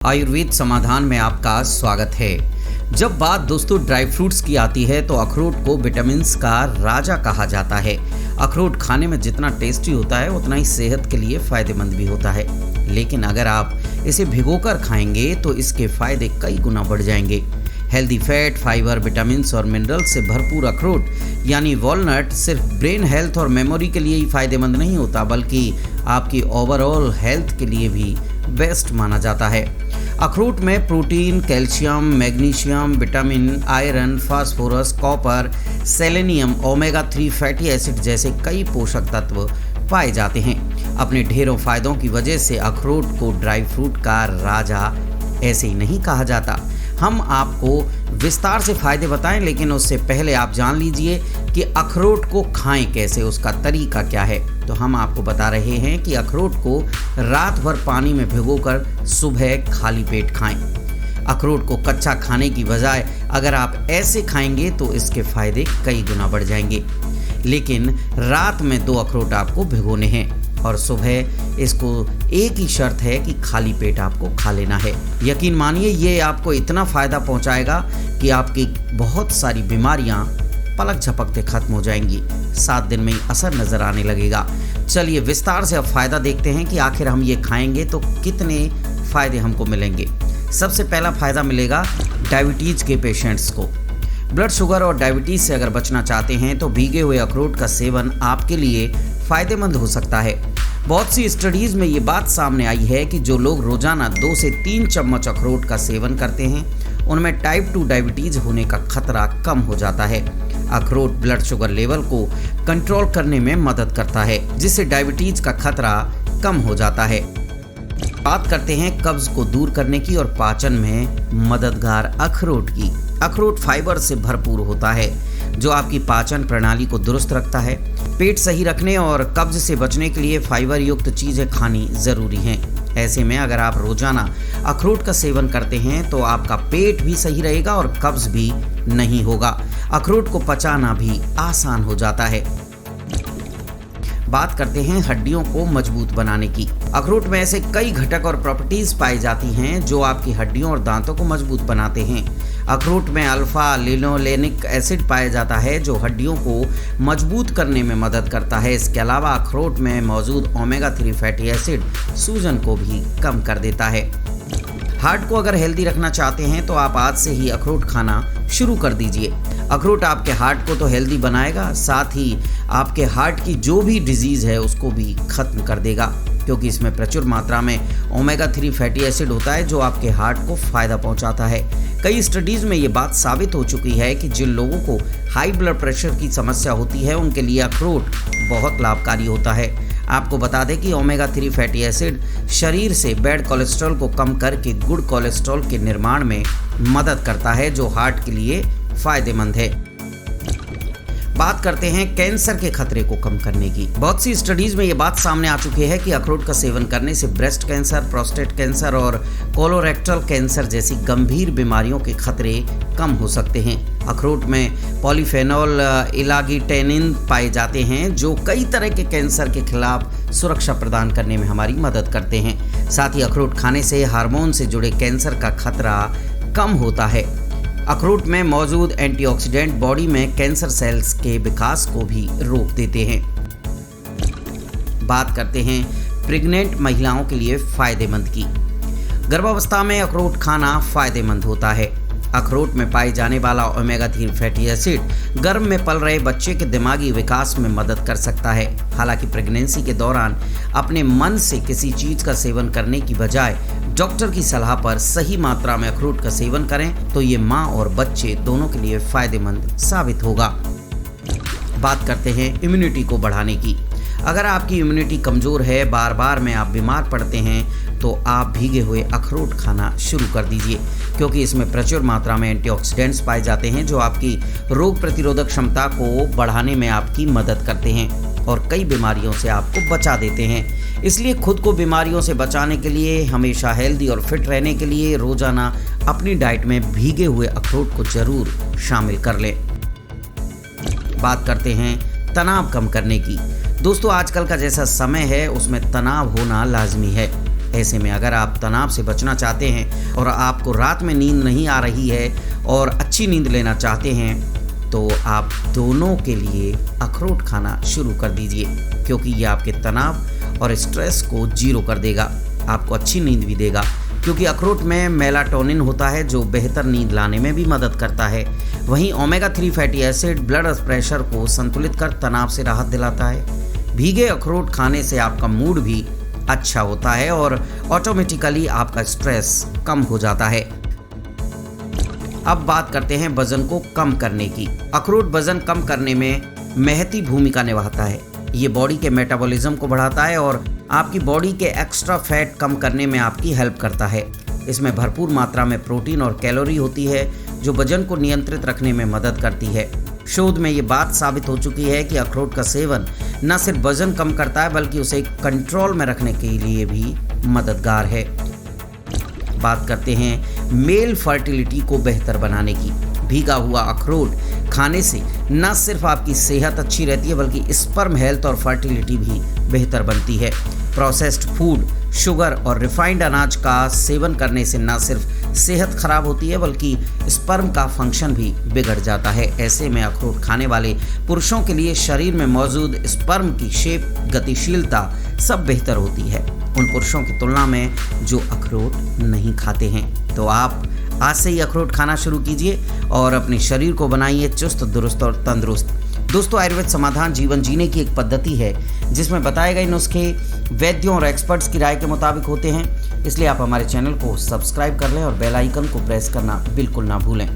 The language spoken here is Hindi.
आयुर्वेद समाधान में आपका स्वागत है। जब बात दोस्तों ड्राई फ्रूट्स की आती है तो अखरोट को विटामिन्स का राजा कहा जाता है। अखरोट खाने में जितना टेस्टी होता है उतना ही सेहत के लिए फायदेमंद भी होता है, लेकिन अगर आप इसे भिगोकर खाएंगे तो इसके फायदे कई गुना बढ़ जाएंगे। हेल्दी फैट, फाइबर, विटामिन्स और मिनरल्स से भरपूर अखरोट यानी वॉलनट सिर्फ ब्रेन हेल्थ और मेमोरी के लिए ही फायदेमंद नहीं होता, बल्कि आपकी ओवरऑल हेल्थ के लिए भी बेस्ट माना जाता है। अखरोट में protein, calcium, magnesium, vitamin, iron, phosphorus, copper, selenium, omega 3 fatty acid जैसे कई पोषक तत्व पाए जाते हैं। अपने ढेरों फायदों की वजह से अखरोट को ड्राई फ्रूट का राजा ऐसे ही नहीं कहा जाता। हम आपको विस्तार से फायदे बताएं, लेकिन उससे पहले आप जान लीजिए कि अखरोट को खाएं कैसे, उसका तरीका क्या है। तो हम आपको बता रहे हैं कि अखरोट को रात भर पानी में भिगोकर सुबह खाली पेट खाएं। अखरोट को कच्चा खाने की बजाय अगर आप ऐसे खाएंगे तो इसके फायदे कई गुना बढ़ जाएंगे। लेकिन रात में 2 अखरोट आपको भिगोने हैं और सुबह इसको एक ही शर्त है कि खाली पेट आपको खा लेना है। यकीन मानिए ये आपको इतना फ़ायदा पहुंचाएगा कि आपकी बहुत सारी बीमारियां पलक झपकते खत्म हो जाएंगी। 7 दिन में ही असर नज़र आने लगेगा। चलिए विस्तार से अब फ़ायदा देखते हैं कि आखिर हम ये खाएंगे तो कितने फ़ायदे हमको मिलेंगे। सबसे पहला फ़ायदा मिलेगा डायबिटीज़ के पेशेंट्स को। ब्लड शुगर और डायबिटीज़ से अगर बचना चाहते हैं तो भीगे हुए अखरोट का सेवन आपके लिए फ़ायदेमंद हो सकता है। बहुत सी स्टडीज़ में ये बात सामने आई है कि जो लोग रोज़ाना 2 से 3 चम्मच अखरोट का सेवन करते हैं उनमें टाइप 2 डायबिटीज़ होने का खतरा कम हो जाता है। अखरोट ब्लड शुगर लेवल को कंट्रोल करने में मदद करता है, जिससे डायबिटीज़ का खतरा कम हो जाता है। बात करते हैं कब्ज़ को दूर करने की और पाचन में मददगार अखरोट की। अखरोट फाइबर से भरपूर होता है जो आपकी पाचन प्रणाली को दुरुस्त रखता है। पेट सही रखने और कब्ज से बचने के लिए फाइबर युक्त चीज़ें खानी ज़रूरी हैं। ऐसे में अगर आप रोज़ाना अखरोट का सेवन करते हैं तो आपका पेट भी सही रहेगा और कब्ज भी नहीं होगा। अखरोट को पचाना भी आसान हो जाता है। बात करते हैं हड्डियों को मजबूत बनाने की। अखरोट में ऐसे कई घटक और प्रॉपर्टीज पाई जाती हैं जो आपकी हड्डियों और दांतों को मजबूत बनाते हैं। अखरोट में अल्फा लिनोलेनिक एसिड पाया जाता है जो हड्डियों को मजबूत करने में मदद करता है। इसके अलावा अखरोट में मौजूद ओमेगा 3 फैटी एसिड सूजन को भी कम कर देता है। हार्ट को अगर हेल्दी रखना चाहते हैं तो आप आज से ही अखरोट खाना शुरू कर दीजिए। अखरोट आपके हार्ट को तो हेल्दी बनाएगा, साथ ही आपके हार्ट की जो भी डिजीज़ है उसको भी ख़त्म कर देगा, क्योंकि इसमें प्रचुर मात्रा में ओमेगा 3 फैटी एसिड होता है जो आपके हार्ट को फ़ायदा पहुंचाता है। कई स्टडीज़ में ये बात साबित हो चुकी है कि जिन लोगों को हाई ब्लड प्रेशर की समस्या होती है उनके लिए अखरोट बहुत लाभकारी होता है। आपको बता दें कि ओमेगा 3 फैटी एसिड शरीर से बैड कोलेस्ट्रॉल को कम करके गुड कोलेस्ट्रॉल के निर्माण में मदद करता है जो हार्ट के लिए फ़ायदेमंद है। बात करते हैं कैंसर के खतरे को कम करने की। बहुत सी स्टडीज़ में ये बात सामने आ चुकी है कि अखरोट का सेवन करने से ब्रेस्ट कैंसर, प्रोस्टेट कैंसर और कोलोरेक्टल कैंसर जैसी गंभीर बीमारियों के खतरे कम हो सकते हैं। अखरोट में पॉलीफेनॉल इलागिटेनिन पाए जाते हैं जो कई तरह के कैंसर के खिलाफ सुरक्षा प्रदान करने में हमारी मदद करते हैं। साथ ही अखरोट खाने से हार्मोन से जुड़े कैंसर का खतरा कम होता है। अखरोट में मौजूद एंटीऑक्सीडेंट बॉडी में कैंसर सेल्स के विकास को भी रोक देते हैं। बात करते हैं प्रेग्नेंट महिलाओं के लिए फ़ायदेमंद की। गर्भावस्था में अखरोट खाना फ़ायदेमंद होता है। अखरोट में पाए जाने वाला ओमेगा 3 फैटी एसिड गर्भ में पल रहे बच्चे के दिमागी विकास में मदद कर सकता है। हालांकि प्रेगनेंसी के दौरान अपने मन से किसी चीज़ का सेवन करने की बजाय डॉक्टर की सलाह पर सही मात्रा में अखरोट का सेवन करें तो ये माँ और बच्चे दोनों के लिए फ़ायदेमंद साबित होगा। बात करते हैं इम्यूनिटी को बढ़ाने की। अगर आपकी इम्यूनिटी कमज़ोर है, बार बार में आप बीमार पड़ते हैं तो आप भीगे हुए अखरोट खाना शुरू कर दीजिए, क्योंकि इसमें प्रचुर मात्रा में एंटीऑक्सीडेंट्स पाए जाते हैं जो आपकी रोग प्रतिरोधक क्षमता को बढ़ाने में आपकी मदद करते हैं और कई बीमारियों से आपको बचा देते हैं। इसलिए खुद को बीमारियों से बचाने के लिए, हमेशा हेल्दी और फिट रहने के लिए रोज़ाना अपनी डाइट में भीगे हुए अखरोट को ज़रूर शामिल कर लें। बात करते हैं तनाव कम करने की। दोस्तों आजकल का जैसा समय है उसमें तनाव होना लाजमी है। ऐसे में अगर आप तनाव से बचना चाहते हैं और आपको रात में नींद नहीं आ रही है और अच्छी नींद लेना चाहते हैं तो आप दोनों के लिए अखरोट खाना शुरू कर दीजिए, क्योंकि ये आपके तनाव और स्ट्रेस को जीरो कर देगा, आपको अच्छी नींद भी देगा। क्योंकि अखरोट में मेलाटोनिन होता है जो बेहतर नींद लाने में भी मदद करता है। वहीं omega 3 fatty acid blood pressure को संतुलित कर तनाव से राहत दिलाता है। भीगे अखरोट खाने से आपका मूड भी अच्छा होता है और ऑटोमेटिकली आपका स्ट्रेस कम हो जाता है। अब बात करते हैं वजन को कम करने की। अखरोट वजन कम करने में महती भूमिका निभाता है। ये बॉडी के मेटाबॉलिज्म को बढ़ाता है और आपकी बॉडी के एक्स्ट्रा फैट कम करने में आपकी हेल्प करता है। इसमें भरपूर मात्रा में प्रोटीन और कैलोरी होती है जो वजन को नियंत्रित रखने में मदद करती है। शोध में ये बात साबित हो चुकी है कि अखरोट का सेवन न सिर्फ वजन कम करता है बल्कि उसे कंट्रोल में रखने के लिए भी मददगार है। बात करते हैं मेल फर्टिलिटी को बेहतर बनाने की। भीगा हुआ अखरोट खाने से न सिर्फ आपकी सेहत अच्छी रहती है बल्कि स्पर्म हेल्थ और फर्टिलिटी भी बेहतर बनती है। प्रोसेस्ड फूड, शुगर और रिफाइंड अनाज का सेवन करने से न सिर्फ सेहत खराब होती है बल्कि स्पर्म का फंक्शन भी बिगड़ जाता है। ऐसे में अखरोट खाने वाले पुरुषों के लिए शरीर में मौजूद स्पर्म की शेप, गतिशीलता सब बेहतर होती है उन पुरुषों की तुलना में जो अखरोट नहीं खाते हैं। तो आप आज से ही अखरोट खाना शुरू कीजिए और अपने शरीर को बनाइए चुस्त, दुरुस्त और तंदुरुस्त। दोस्तों, आयुर्वेद समाधान जीवन जीने की एक पद्धति है जिसमें बताए गए नुस्खे वैद्यों और एक्सपर्ट्स की राय के मुताबिक होते हैं। इसलिए आप हमारे चैनल को सब्सक्राइब कर लें और बेल आइकन को प्रेस करना बिल्कुल ना भूलें।